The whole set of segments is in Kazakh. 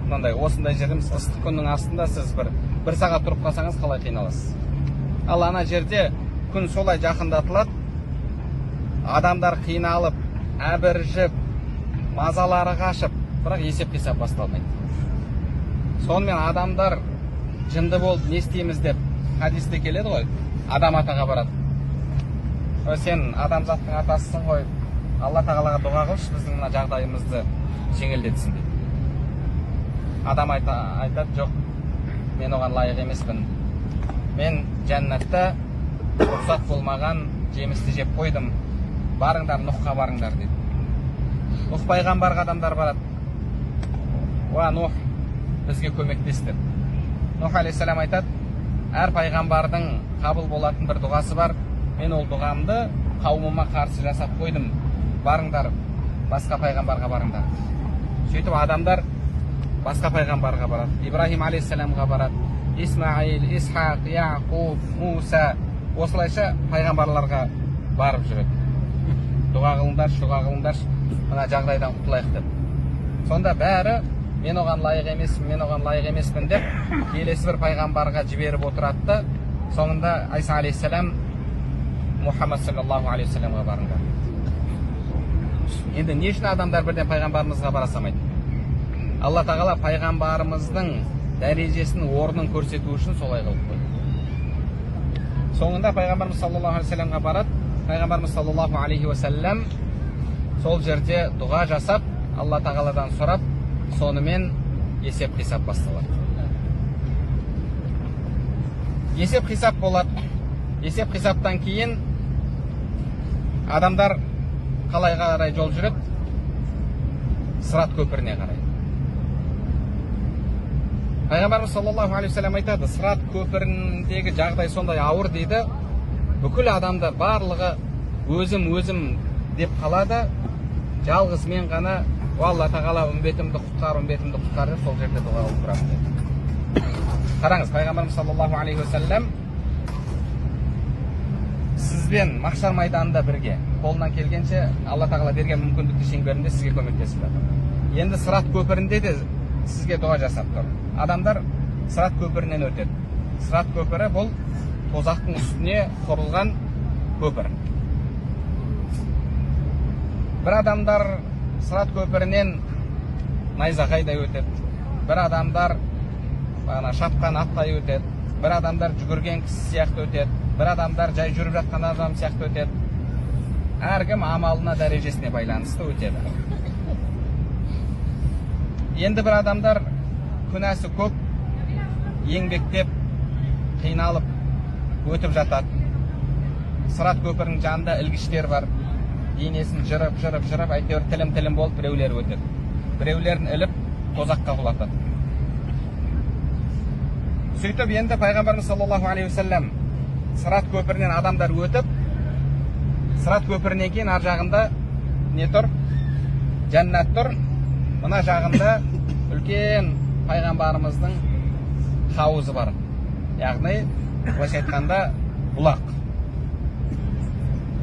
мынандай осындай жерде ыстық күннің астында сіз бір сағат тұрып қалсаңыз қалай қиналасыз. Ал ана жерде күн солай жақындатылады, адамдар қиналып, әбіржіп, мазалары қашып, бірақ есеп қисап басталмайды. Сонымен адамдар жынды болып не істейміз деп хадисте келеді ғой, адам атаға барады. Сен адамзаттың атасысың ғой, Алла тағалаға дұға қылшы, біздің мына жағдайымызды жеңілдетсін дейді. Адам айтады, жоқ, мен оған лайық емеспін. Мен жәннатта рұқсат болмаған жемісті жеп қойдым. Барыңдар, Нұхқа барыңдар дейді. Нұх пайғамбарға адамдар барады. Уа Нұх, бізге көмектес деп. Нұх алейхиссалам айтады, әр пайғамбардың қабыл болатын бір дұғасы бар. Мен ол дұғамды қауымыма қарсы жасап қойдым. Барыңдар, басқа пайғамбарға барыңдар. Сөйтіп адамдар басқа пайғамбарға барады. Ибрахим алейхиссаламға барады. Исмаил, Исхақ, Яқуб, Муса, осылайша пайғамбарларға барып жүреді. Дұға қылыңдаршы, мына жағдайдан құтылайық деп. Сонда бәрі мен оған лайық емеспін деп келесі бір пайғамбарға жіберіп отырады да, соңында Айса алейхиссалам Мұхаммад саллаллаху алейхи вассаламға барыңдар. Енді не үшін адамдар бірден пайғамбарымызға бара салмайды? Алла тағала пайғамбарымыздың дәрежесін, орнын көрсету үшін солай қылып қойды. Соңында пайғамбарымыз саллаллаху алейхи вассаламға барады. Пайғамбарымыз саллаллаху алейхи вассалам сол жерде дұға жасап, Алла тағаладан сұрап, сонымен есеп қисап басталады. Есеп қисап болады. Есеп қисаптан кейін адамдар қалай қарай жол жүреді? Сырат көпіріне қарай. Пайғамбарымыз саллаллаху алейхи вассалам айтады, Сырат көпіріндегі жағдай сондай ауыр дейді, бүкіл адамдар барлығы өзім деп қалады, жалғыз мен ғана Алла тағала үмбетімді құтқар деп сол жерде дұға қылып тұрамын дейді. Қараңыз, пайғамбарымыз саллаллаху алейхи вассалам сізбен махшар майданында бірге, қолынан келгенше Алла тағала берген мүмкіндікті шеңберінде сізге көмектесіп жатыр. Енді Сырат көпірінде де сізге дұға жасап тұр. Адамдар Сырат көпірінен өтеді. Сырат көпірі бұл тозақтың үстіне құрылған көпір. Бір адамдар Сырат көпірінен найзағайдай өтеді. Бір адамдар шапқан аттай өтеді. Бір адамдар жүгірген кісі сияқты өтеді. Бір адамдар жай жүріп жатқан адам сияқты өтеді. Әркім амалына, дәрежесіне байланысты өтеді. Енді бір адамдар күнәсі көп, еңбектеп, қиналып өтіп жатады. Сырат көпірінің жанында ілгіштер бар. Денесін жырып, әйтеуір тілім болып біреулер өтеді. Біреулерін іліп, тозаққа құлатады. Сөйтіп, енді пайғамбарымыз саллаллаху алейхи вассалам Сырат көпірінен адамдар өтіп, Сырат көпірінен кейін ар жағында не тұр? Жәннат тұр. Мына жағында үлкен пайғамбарымыздың хауызы бар. Яғни, былайша айтқанда, бұлақ.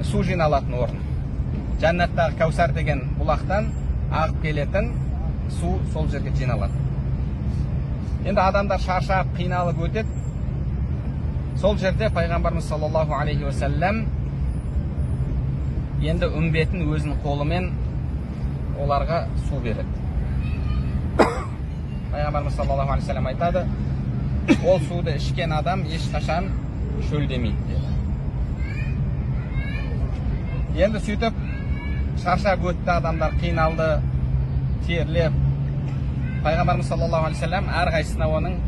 Су жиналатын орын. Жәннаттағы Кәусар деген бұлақтан ағып келетін су сол жерге жиналады. Енді адамдар шаршап, қиналып өтеді. Сол жерде пайғамбарымыз саллаллаху алейхи вассалам енді үмбетін өзінің қолымен оларға су береді. Пайғамбарымыз саллаллаху алейхи вассалам айтады, ол суды ішкен адам ешқашан шөлдемейді деді. Енді сөйтіп шаршап өтті, адамдар қиналды, терлеп. Пайғамбарымыз саллаллаху алейхи вассалам әрқайсысына оның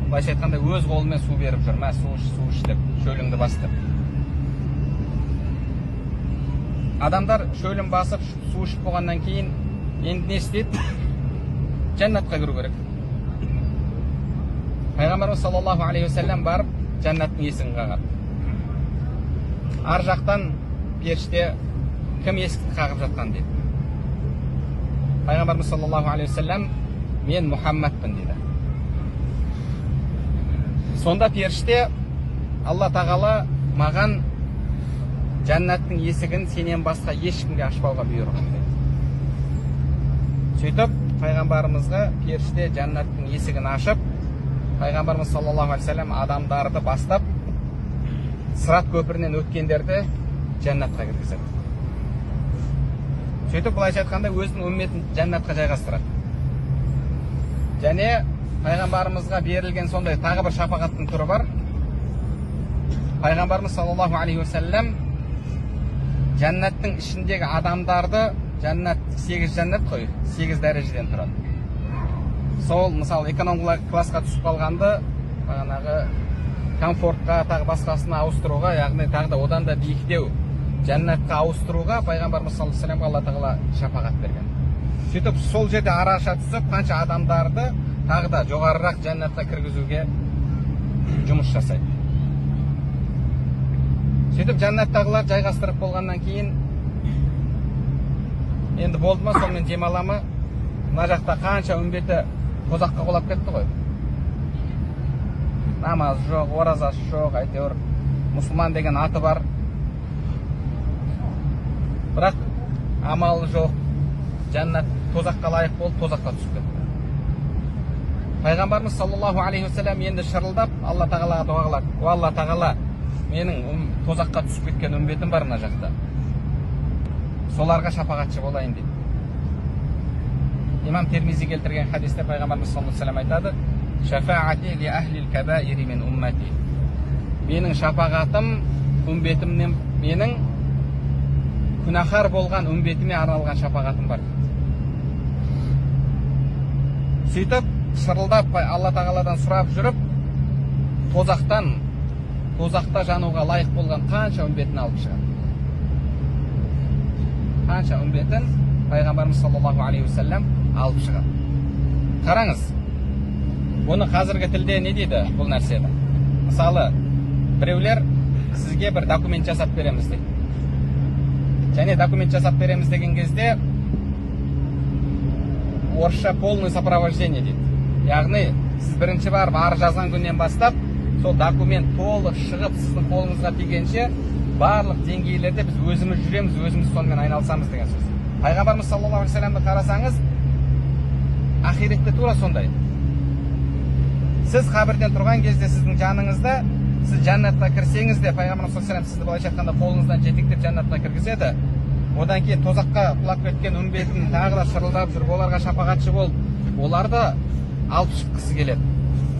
былайша айтқанда өз қолымен су беріп жүр. Мә, су іш деп, шөліңді бас деп. Адамдар шөлін басып, су ішіп болғаннан кейін енді не істейді? Жәннатқа кіру керек. Пайғамбарымыз саллаллаху алейхи вассалам барып, жәннаттың есігін қағады. Ар жақтан періште кім есікті қағып жатқан дейді. Пайғамбарымыз саллаллаху алейхи вассалам мен Мұхаммадпын дейді. Сонда періште Алла тағала маған жәннаттың есігін сенен басқа ешкімге ашпауға бұйырған дейді. Сөйтіп пайғамбарымызға періште жәннаттың есігін ашып, пайғамбарымыз саллаллаху алейхи вассалам адамдарды бастап Сырат көпірінен өткендерді жәннатқа кіргізеді. Сөйтіп былайша айтқанда өзінің үмметін жәннатқа жайғастырады. Және пайғамбарымызға берілген сондай тағы бір шапағаттың түрі бар. Пайғамбарымыз саллаллаху алейхи вассалам жәннаттың ішіндегі адамдарды, жәннат 8 жәннат қой, 8 дәрежеден тұрады. Сол мысалы эконом классқа түсіп қалғанды бағанағы комфортқа тағы басқасына ауыстыруға, яғни тағы да одан да биіктеу жәннатқа ауыстыруға пайғамбарымыз саллаллаху алейхи вассалам Алла тағала шапағат берген. Сөйтіп сол жерде араша түсіп қанша адамдарды тағы да жоғарырақ жәннатқа кіргізуге жұмыс жасайды. Сөйтіп жәннаттағылар жайғастырып болғаннан кейін енді болды ма, сонымен демала ма? Мына жақта қанша үмбеті тозаққа құлап кетті ғой. Намаз жоқ, оразасы жоқ, әйтеуір мұсылман деген аты бар. Бірақ амалы жоқ, жәннат тозаққа лайық болып, тозаққа түсіп кетті. Пайғамбарымыз саллаллаху алейхи вассалам енді шырылдап Алла тағалаға дуа қылады. О Алла тағала, менің тозаққа түсіп кеткен үмбетім бар мына жақта. Соларға шапағатшы болайын дейді. Имам Термизи келтірген хадисте пайғамбарымыз саллаллаху алейхи вассалам айтады: "Шафаати ли ахлил кабаири мин уммати." Менің шапағатым үмбетімнен, менің күнәһар болған үмбетіме арналған шапағатым бар. Сөйтіп шырылдап Алла тағаладан сұрап жүріп, тозақта жануға лайық болған қанша үмбетін алып шығады. Қанша үмбетін пайғамбарымыз саллаллаху алейхи вассалам алып шығады. Қараңыз, оны қазіргі тілде не дейді бұл нәрсені? Мысалы, біреулер сізге бір документ жасап береміз дейді. Және документ жасап береміз деген кезде орысша полный сопровождение дейді. Яғни сіз бірінші барып арыз жазған күннен бастап сол документ толық шығып сіздің қолыңызға тигенше барлық деңгейлерде біз өзіміз жүреміз, өзіміз сонымен айналысамыз деген сөз. Пайғамбарымыз саллаллаху алейхи вассаламды қарасаңыз, ахиретте тура сондай. Сіз қабірден тұрған кезде сіздің жаныңызда, сіз жәннатқа кірсеңіз де, пайғамбарымыз саллаллаху алейхи вассалам сізді былайша айтқанда қолыңыздан жетектеп жәннатқа кіргізеді. Одан кейін тозаққа құлап кеткен үмбетін тағы да шырылдап жүріп, оларға шапағатшы болып, оларды алып шыққысы келеді.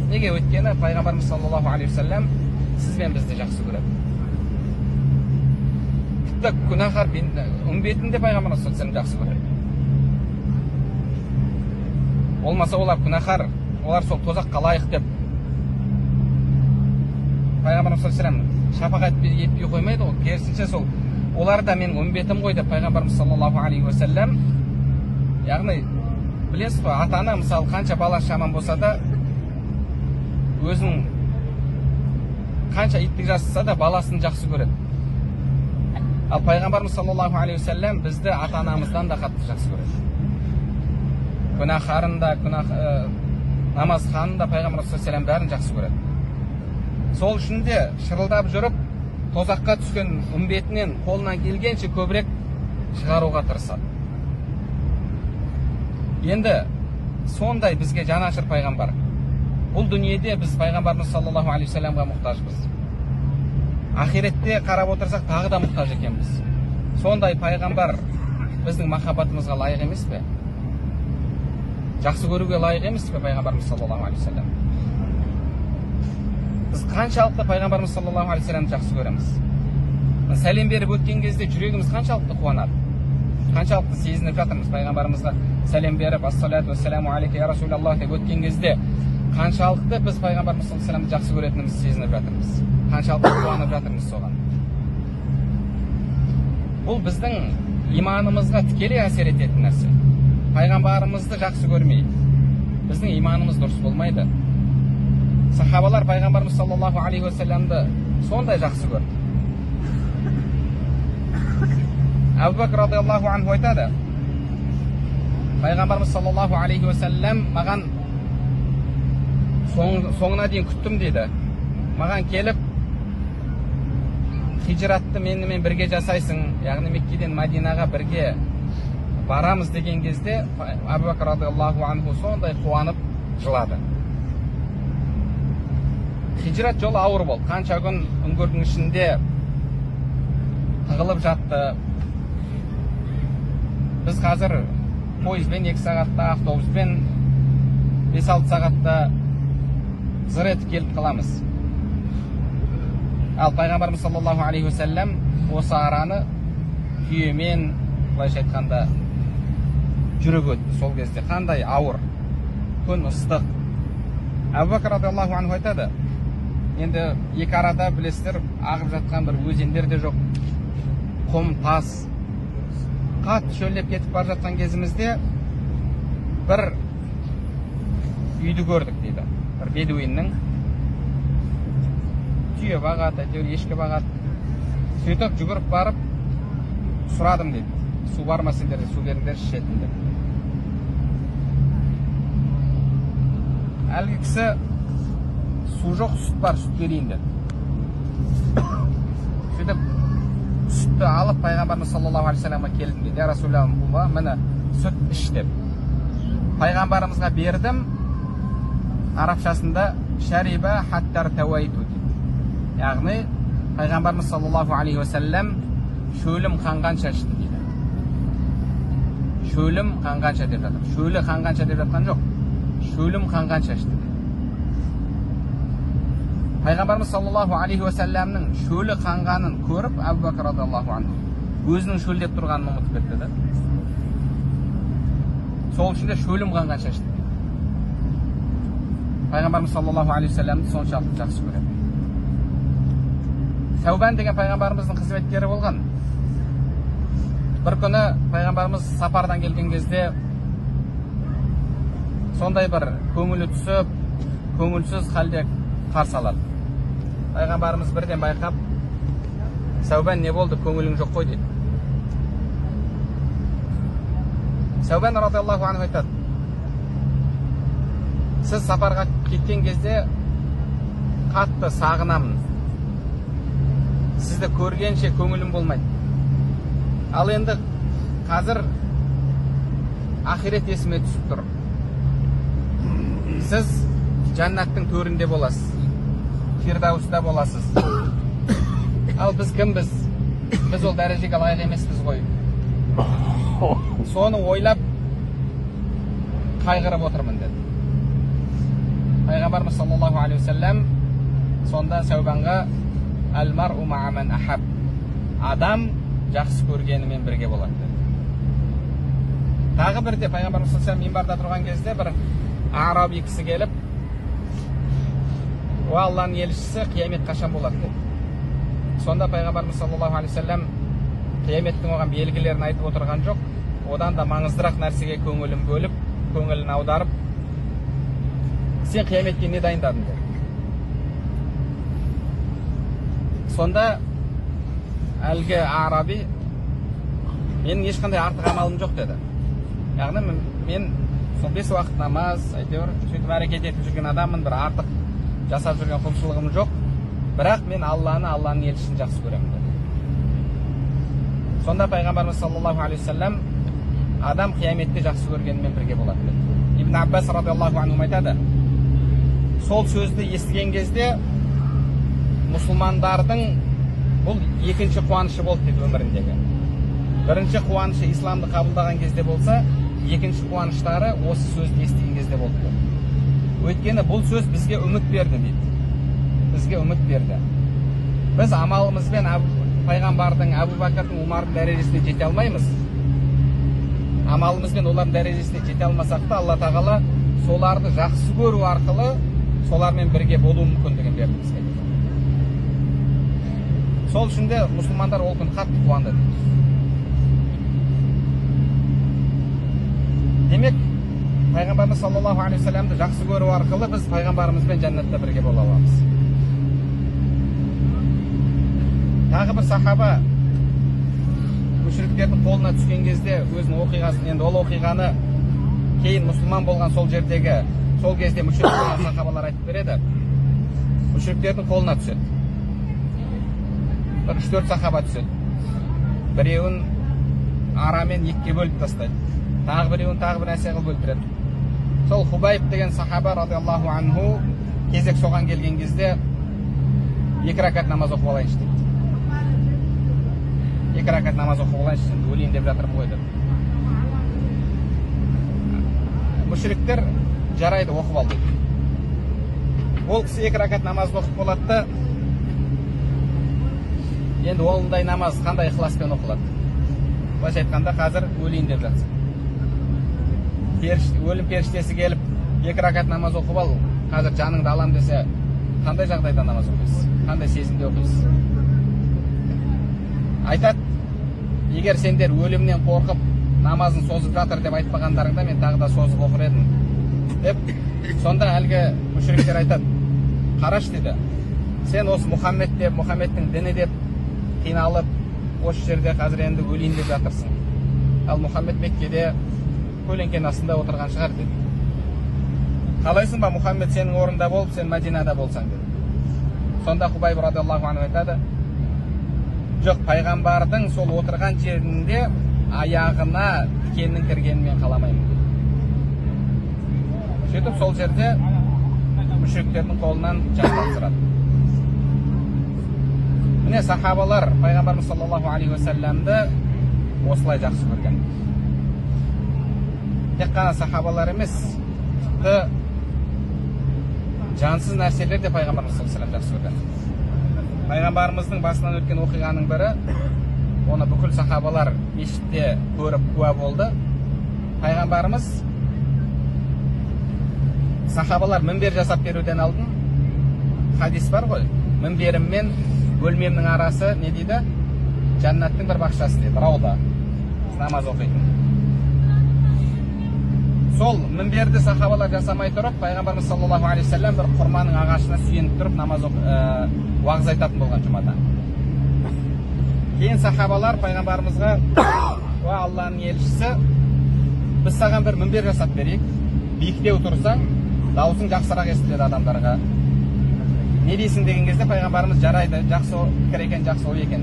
Неге? Өйткені пайғамбарымыз саллаллаху алейхи вассалам сіз бен бізді жақсы көреді. Тіпті күнәһар үмбетін де пайғамбарымыз саллаллаху алейхи вассалам жақсы көреді. Болмаса олар күнәһар, олар сол тозаққа лайық деп пайғамбарымыз саллаллаху алейхи вассалам шапағат етпей қоймайды ғой. Керісінше сол олар да менің үмбетім ғой деп пайғамбарымыз саллаллаху алейхи вассалам, яғни білесіз ғой, ата-ана мысалы қанша баласы жаман болса да, өзінің қанша иттік жасаса да баласын жақсы көреді. Ал пайғамбарымыз саллаллаху алейхи вассалам бізді ата-анамыздан да қатты жақсы көреді. Күнәһарын да, намазханын да пайғамбарымыз саллаллаху алейхи вассалам бәрін жақсы көреді. Сол үшін де шырылдап жүріп, тозаққа түскен үмбетінен қолынан келгенше көбірек шығаруға тырысады. Енді сондай бізге жанашыр пайғамбар. Бұл дүниеде біз пайғамбарымыз саллаллаху алейхи вассаламға мұқтажбыз. Ахиретте қарап отырсақ тағы да мұқтаж екенбіз. Сондай пайғамбар біздің махаббатымызға лайық емес пе? Жақсы көруге лайық емес пе пайғамбарымыз саллаллаху алейхи вассалам? Біз қаншалықты пайғамбарымыз саллаллаху алейхи вассаламды жақсы көреміз? Сәлем беріп өткен кезде жүрегіміз қаншалықты қуанады? Қаншалықты сезініп жатырмыз? Пайғамбарымызға сәлем беріп, ассалату ассаламу алейке я расулаллах деп өткен кезде қаншалықты біз пайғамбарымыз саллаллаху алейхи вассаламды жақсы көретінімізді сезініп жатырмыз? Қаншалықты қуанып жатырмыз соған? Бұл біздің иманымызға тікелей әсер ететін нәрсе. Пайғамбарымызды жақсы көрмей, біздің иманымыз дұрыс болмайды. Сахабалар пайғамбарымыз саллаллаху алейхи вассаламды сондай жақсы көрді. Абу Бәкір радиаллаху анху айтады, пайғамбарымыз саллаллаху алейхи вассалам маған соңына дейін күттім дейді. Маған келіп, хижратты менімен бірге жасайсың, яғни Меккеден Мадинаға бірге барамыз деген кезде Абу Бәкір радиаллаху анху сондай қуанып жылады. Хижрат жолы ауыр болды. Қанша күн үңгірдің ішінде тығылып жатты. Біз қазір пойызбен 2 сағатта, автобуспен 5-6 сағатта зыр етіп келіп қаламыз. Ал пайғамбарымыз саллаллаху алейхи уассалам осы араны түйемен, былайша айтқанда, жүріп өтті. Сол кезде қандай ауыр, күн ыстық. Абу Бәкір радиаллаху анху айтады, енді екі арада білесіздер, ағып жатқан бір өзендер де жоқ, құм, тас. Қатты шөлдеп кетіп бара жатқан кезімізде бір үйді көрдік дейді. Бір бедуиннің түйе бағады, әйтеуір ешкі бағады. Сөйтіп жүгіріп барып сұрадым дейді. Су бар ма сендерде, су беріңдер ішетін деп. Әлгі кісі су жоқ, сүт бар, сүт берейін деді. Сөйтіп сүтті алып пайғамбарымыз саллаллаху алейхи вассаламға келдім дейді. Я Расулаллах, міне сүт іш деп. Пайғамбарымызға бердім. Арабшасында шариба хаттар тауайту дейді. Яғни пайғамбарымыз саллаллаху алейхи вассалам шөлім қанғанша ішті дейді. Шөлім қанғанша деп жатыр. Шөлі қанғанша деп жатқан жоқ. Шөлім қанғанша ішті дейді. Пайғамбарымыз саллаллаху алейхи вассаламның шөлі қанғанын көріп, Абу Бәкір радиаллаху анху өзінің шөлдеп тұрғанын ұмытып кетті де. Сол үшін де шөлім қанғанша ішті. Пайғамбарымыз саллаллаху алейхи вассаламды соншалықты жақсы көреді. Сәубан деген пайғамбарымыздың қызметкері болған. Бір күні пайғамбарымыз сапардан келген кезде сондай бір көңілі түсіп, көңілсіз халде қарсы алады. Пайғамбарымыз бірден байқап, Сәубан, не болды, көңілің жоқ қой дейді. Сәубан радиаллаху анху айтады, сіз сапарға кеткен кезде қатты сағынамын. Сізді көргенше көңілім болмайды. Ал енді қазір ақирет есіме түсіп тұр. Сіз жәннаттың төрінде боласыз. Фирдауста боласыз. Ал біз кімбіз? Біз ол дәрежеге лайық емеспіз ғой. Соны ойлап қайғырып отырмын деді. Пайғамбарымыз саллаллаху алейхи вассалам сонда Сәубанға Әл-мар'у ма'a ман ахаб. Адам жақсы көргенімен бірге болады деді. Тағы бірде пайғамбарымыз саллаллаху алейхи вассалам минбарда тұрған кезде бір араби кісі келіп, "О Алланың елшісі, қиямет қашан болады?" деді. Сонда пайғамбарымыз саллаллаху алейхи вассалам қияметтің оған белгілерін айтып отырған жоқ. Одан да маңыздырақ нәрсеге көңілін бөліп, көңілін аударып, "Сен қиyametке не дайындадың?" деді. Сонда әлгі араби, "Менің ешқандай артық амалым жоқ" деді. Яғни мен сол 5 уақыт намаз, әйтеуір сөйтіп әрекет етіп жүрген адаммын, бір артық жасап жүрген құлшылығым жоқ. Бірақ мен Алланың елшісін жақсы көремін деді. Сонда пайғамбарымыз саллаллаху алейхи вассалам адам қияметте жақсы көргенімен бірге болады деді. Ибн Аббас радиаллаху анху айтады, сол сөзді естіген кезде мұсылмандардың бұл екінші қуанышы болды дейді өміріндегі. Бірінші қуанышы исламды қабылдаған кезде болса, екінші қуаныштары осы сөзді естіген кезде болды. Өйткені бұл сөз бізге үміт берді дейді. Бізге үміт берді. Біз амалымызбен пайғамбардың, Абу Бәкірдің, Умардың дәрежесіне жете алмаймыз. Амалымызбен олардың дәрежесіне жете алмасақ та, Алла тағала соларды жақсы көру арқылы солармен бірге болу мүмкіндігін берді бізге. Сол үшін де мұсылмандар ол күн қатты қуанды дейді. Демек, пайғамбарымыз саллаллаху алейхи вассаламды жақсы көру арқылы біз пайғамбарымызбен жәннатта бірге бола аламыз. Тағы бір сахаба мүшриктердің қолына түскен кезде өзінің оқиғасын, енді ол оқиғаны кейін мұсылман болған сол жердегі, сол кезде мүшрик болған сахабалар айтып береді. Мүшриктердің қолына түседі. Бір 3-4 сахаба түседі. Біреуін арамен екіге бөліп тастайды. Тағы біреуін тағы бір нәрсе қылып өлтіреді. Сол Хубайб деген сахаба радиаллаху анху кезек соған келген кезде 2 ракат намаз оқып алайыншы дейді. 2 ракат намаз оқып алайыншы, өлейін деп жатырмын ғой деп. Мүшриктер жарайды оқып ал дейді. Ол кісі 2 ракат намазды оқып болады да, енді ондай намаз қандай ықыласпен оқылады? Былайша айтқанда қазір өлейін деп жатсың. Өлім періштесі келіп 2 ракат намаз оқып ал, қазір жаныңды алам десе, қандай жағдайда намаз оқисыз? Қандай сезімде оқисыз? Айтады, егер сендер өлімнен қорқып намазын созып жатыр деп айтпағандарыңда мен тағы да созып оқыр едім деп. Сонда әлгі мүшриктер айтады, қараш дейді, сен осы Мұхаммед деп, Мұхаммедтің діні деп қиналып, осы жерде қазір енді өлейін деп жатырсың. Ал Мұхаммед Меккеде көлеңкенің астында отырған шығар деді. Қалайсың ба Мұхаммед сенің орында болып, сен Мәдинада болсаң деді. Сонда Хубайб радиаллаху анху айтады, жоқ, пайғамбардың сол отырған жерінде аяғына тікеннің кіргенін мен қаламаймын деді. Сөйтіп сол жерде мүшриктердің қолынан жан тапсырады. Міне сахабалар пайғамбарымыз саллаллаху алейхи уассаламды осылай жақсы көрген. Тек қана сахабалар емес, жансыз нәрселер де пайғамбарымыз саллаллаху алейхи уассалам жақсы көрген. Пайғамбарымыздың басынан өткен оқиғаның бірі, оны бүкіл сахабалар мешітте көріп куә болды. Пайғамбарымыз сахабалар мінбер жасап беруден алдын хадис бар ғой, мінберім мен бөлмемнің арасы не дейді? Жәннаттың бір бақшасы дейді, рауда, намаз оқитын. Сол мінберді сахабалар жасамай тұрып, пайғамбарымыз саллаллаху алейхи вассалам бір құрманың ағашына сүйеніп тұрып намаз уағыз айтатын болған жұмада. Кейін сахабалар пайғамбарымызға, "Уа Алланың елшісі, біз саған бір мінбер жасап берейік. Биіктеу тұрсаң, даусың жақсырақ естіледі адамдарға. Не дейсің?" деген кезде пайғамбарымыз, "Жарайды, жақсы пікір екен, жақсы ой екен."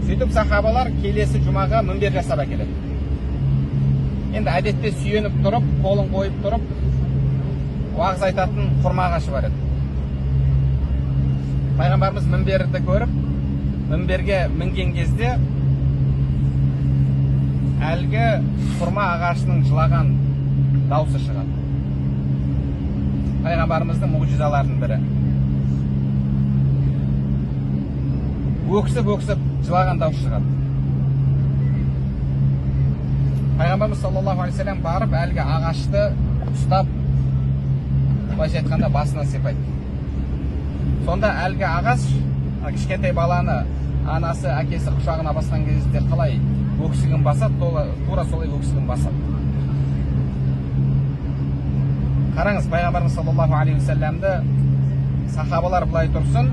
Сөйтіп сахабалар келесі жұмаға мінбер жасап әкеледі. Енді әдетте сүйеніп тұрып, қолын қойып тұрып, уағыз айтатын құрма ағашы бар еді. Пайғамбарымыз мінберді көріп, мінберге мінген кезде әлгі құрма ағашының жылаған даусы шығады. Пайғамбарымыздың мұғжизаларының бірі. Өксіп жылаған дауыс шығады. Пайғамбарымыз саллаллаху алейхи вассалам барып әлгі ағашты ұстап, былайша айтқанда басынан сипайды. Сонда әлгі ағаш кішкентай баланы анасы, әкесі құшағына басқан кезде қалай өксігін басады, тура солай өксігін басады. Қараңыз, пайғамбарымыз саллаллаху алейхи вассаламды сахабалар былай тұрсын,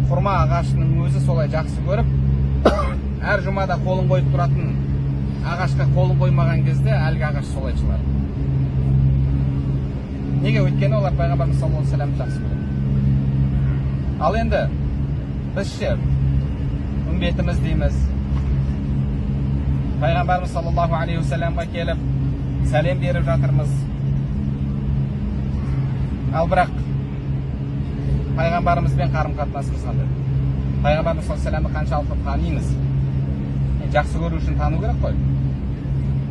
құрма ағашының өзі солай жақсы көріп, әр жұмада қолын қойып тұратын ағашқа қолын қоймаған кезде әлгі ағаш солай жылар. Неге? Өйткені олар пайғамбарымыз саллаллаху алейхи вассаламды жақсы көреді. Ал енді біз ше, үмбетіміз дейміз, пайғамбарымыз саллаллаху алейхи вассаламға келіп сәлем беріп жатырмыз. Ал бірақ пайғамбарымызбен қарым-қатынасымыз қандай? Пайғамбарымыз саллаллаху алейхи вассаламды қаншалықты танимыз? Жақсы көру үшін тану керек қой.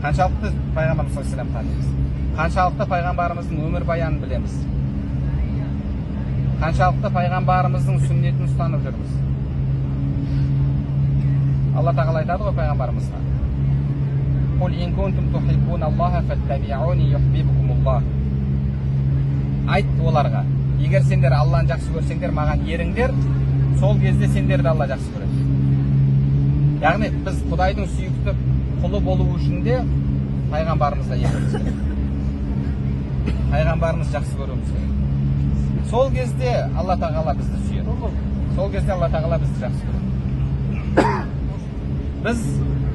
Қаншалықты пайғамбарымыз саллаллаху алейхи вассаламды танимыз? Қаншалықты пайғамбарымыздың өмір баянын білеміз? Қаншалықты пайғамбарымыздың сүннетін ұстанып жүрміз? Алла тағала айтады ғой пайғамбарымызға, "Қул ин кунтум тухиббуналлаха фаттабиуни юхбибкумуллах." Айт оларға, егер сендер Алланы жақсы көрсеңдер, маған еріңдер, сол кезде сендерді Алла жақсы көреді. Яғни біз Құдайдың сүйікті құлы болу үшін де пайғамбарымызға еріміз керек. Пайғамбарымыз жақсы көруіміз керек. Сол кезде Алла тағала бізді сүйеді. Сол кезде Алла тағала бізді жақсы көреді. Біз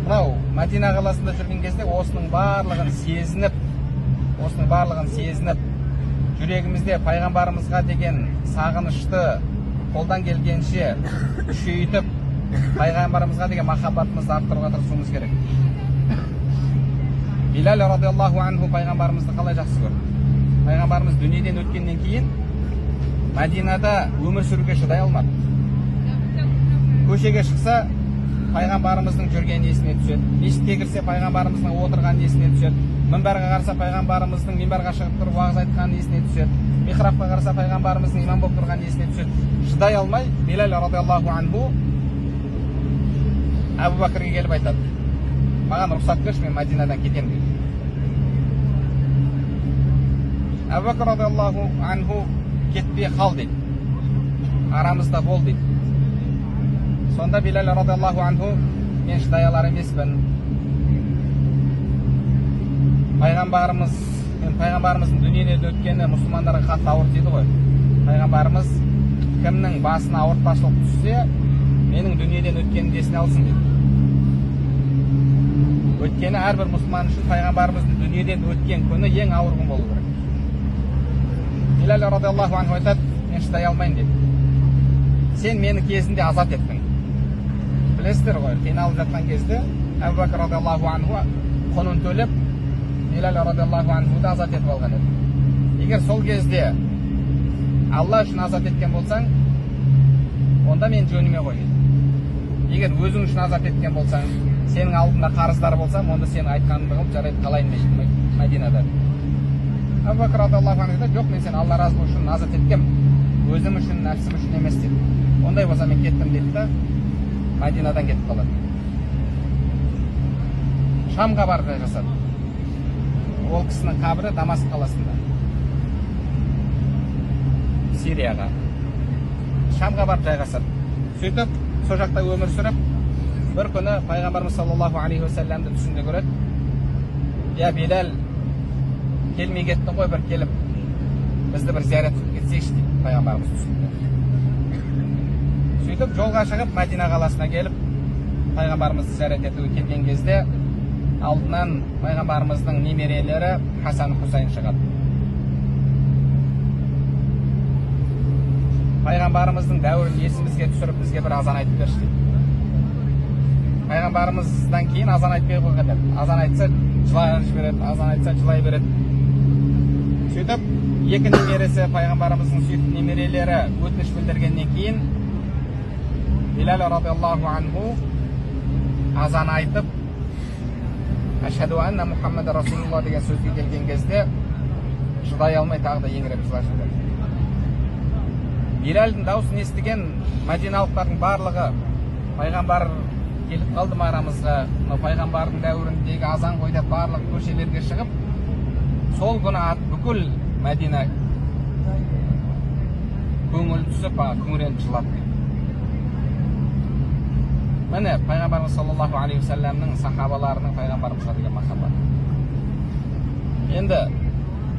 мынау Мәдина қаласында жүрген кезде осының барлығын сезініп, жүрегімізде пайғамбарымызға деген сағынышты қолдан келгенше күшейтіп, пайғамбарымызға деген махаббатымызды арттыруға тырысуымыз керек. Билал радиаллаху анху пайғамбарымызды қалай жақсы көрді? Пайғамбарымыз дүниеден өткеннен кейін Мәдинада өмір сүруге шыдай алмады. Көшеге шықса, пайғамбарымыздың жүрген есіне түседі. Мешітке кірсе, пайғамбарымыздың отырған есіне түседі. Минбарға қараса, пайғамбарымыздың минбарға шығып тұрып уағыз айтқан есіне түседі. Михрабқа қараса, пайғамбарымыздың имам болып тұрған есіне түседі. Шыдай алмай, Билал радиаллаху анху Әбу Бәкірге келіп айтады: "Маған рұқсат берші, мен Мәдинадан кетемін" дейді. Әбу Бәкір радиаллаху анху: "Кетпей қал" дейді. "Арамызда бол" дейді. Сонда Билал радиаллаху анху: "Мен шыдай алар емеспін. Пайғамбарымыздың дүниеден өткені мұсылмандарға қатты ауыр тиді ғой. Пайғамбарымыз кімнің басына ауыртпашылық түссе, менің дүниеден өткенімді есіне алсын" дейді. Өткені әрбір мұсылман үшін пайғамбарымыздың дүниеден өткен күні ең ауыр күн болу керек. Билал радиаллаху анху айтады: "Мен шыдай алмайын" дейді. "Сен мені кезінде азат еттің." Білесіздер ғой, қиналып жатқан кезде Әбу Бәкір радиаллаху анху құнын төлеп, Билал радиаллаху анхуды азат етіп алған еді. Егер сол кезде Алла үшін азат еткен болсаң, онда мен жөніме қой дейді. Егер өзің үшін азат еткен болсаң, сенің алдында қарыздар болсам, онда сенің айтқаныңды қылып жарайды қалайын дейді Мәдинада. Әбу Бәкір радиаллаху анху айтады: "Жоқ, мен сені Алла разылығы үшін азат еткем, өзім үшін, нәпсім үшін емес" дейді. "Ондай болса мен кеттім" дейді да Мәдинадан кетіп қалады. Шамға барып жайғасады. Ол кісінің қабірі Дамаск қаласында, Сирияға. Шамға барып жайғасады. Сөйтіп, сол жақта өмір сүріп, бір күні пайғамбарымыз саллаллаху алейхи уассаламды түсінде көреді. "Я Билал, келмей кеттің ғой, бір келіп бізді бір зиярат қылып кетсейші" дейді пайғамбарымыз түсінде. Сөйтіп жолға шығып Мәдина қаласына келіп, пайғамбарымызды зиярат етуге келген кезде алдынан пайғамбарымыздың немерелері Хасан Хусайн шығады. Пайғамбарымыздың дәуірін есімізге түсіріп, бізге бір азан айтып берші дейді. Пайғамбарымыздан кейін азан айтпай қойған еді. Азан айтса жылай береді, азан айтса жылай береді. Сөйтіп, екі немересі, пайғамбарымыздың сүйікті немерелері өтініш білдіргеннен кейін Билал радиаллаху анху азан айтып, "Ашхаду анна Мухаммад Расулулла" деген сөзге келген кезде шыдай алмай тағы да еңіреп жылап жіберді. Билалдың дауысын естіген мәдиналықтардың барлығы пайғамбар келіп қалды ма арамызға, пайғамбардың дәуіріндегі азан ғой деп барлық көшелерге шығып, сол күні бүкіл Мәдина көңіл түсіп, күңіреніп жылады. Міне пайғамбарымыз саллаллаху алейхи уассаламның сахабаларының пайғамбарымызға деген махаббаты. Енді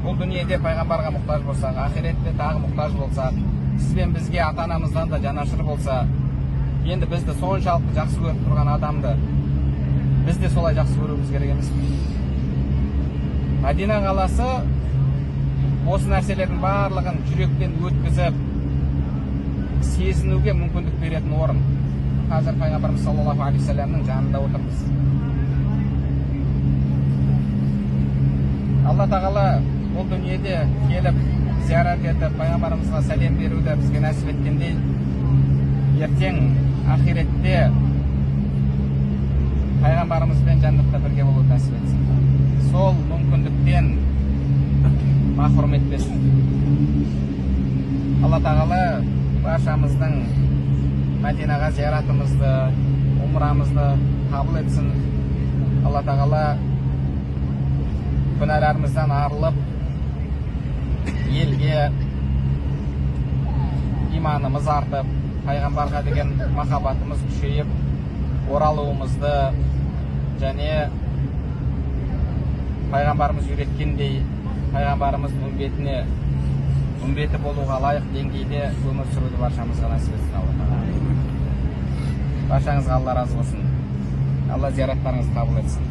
бұл дүниеде пайғамбарға мұқтаж болсақ, ақиретте тағы мұқтаж болсақ, сіз бен бізге ата-анамыздан да жанашыр болса, енді бізді соншалықты жақсы көріп тұрған адамды біз де солай жақсы көруіміз керек емес пе? Мәдина қаласы осы нәрселердің барлығын жүректен өткізіп, сезінуге мүмкіндік беретін орын. Қазір пайғамбарымыз саллаллаху алейхи уассаламның жанында отырмыз. Алла тағала бұл дүниеде келіп, зиярат етіп, пайғамбарымызға сәлем беруді бізге нәсіп еткендей, ертең ақиретте пайғамбарымызбен жәннатта бірге болуды нәсіп етсін. Сол мүмкіндіктен махрұм етпесін. Алла тағала баршамыздың Мәдинаға зияратымызды, умрамызды қабыл етсін. Алла тағала күнәларымыздан арылып, елге иманымыз артып, пайғамбарға деген махаббатымыз күшейіп, оралуымызды және пайғамбарымыз үйреткендей, пайғамбарымыз үмбеті болуға лайық деңгейде өмір сүруді баршамызға нәсіп етсін. Баршаңызға Алла разы болсын. Алла зияраттарыңызды қабыл етсін.